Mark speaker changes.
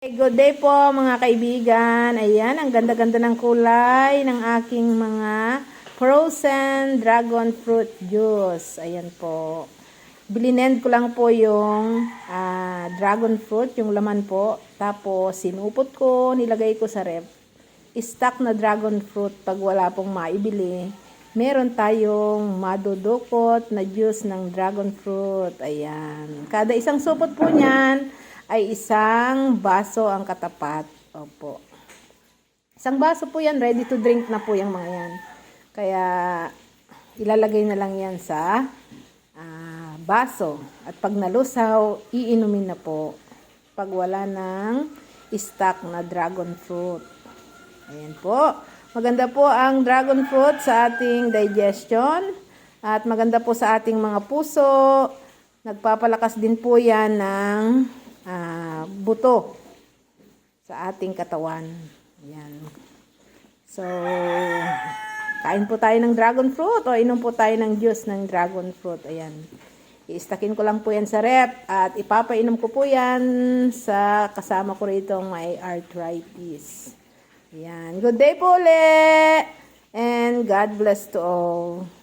Speaker 1: Good day po mga kaibigan. Ayan, ang ganda-ganda ng kulay ng aking mga frozen dragon fruit juice. Ayan po. Bilinend ko lang po yung dragon fruit, yung laman po. Tapos sinupot ko, nilagay ko sa ref. Stock na dragon fruit pag wala pong maibili. Meron tayong madudukot na juice ng dragon fruit. Ayan. Kada isang supot po niyan ay isang baso ang katapat. Opo. Isang baso po yan, ready to drink na po yung mga yan. Kaya ilalagay na lang yan sa baso. At pag nalusaw, iinumin na po. Pag wala ng stock na dragon fruit. Ayan po. Maganda po ang dragon fruit sa ating digestion. At maganda po sa ating mga puso. Nagpapalakas din po yan ng buto sa ating katawan. Ayan. So, kain po tayo ng dragon fruit o inom po tayo ng juice ng dragon fruit. Ayan. I-stackin ko lang po yan sa rep at ipapainom ko po yan sa kasama ko rito may arthritis. Ayan. Good day po ulit and God bless to all.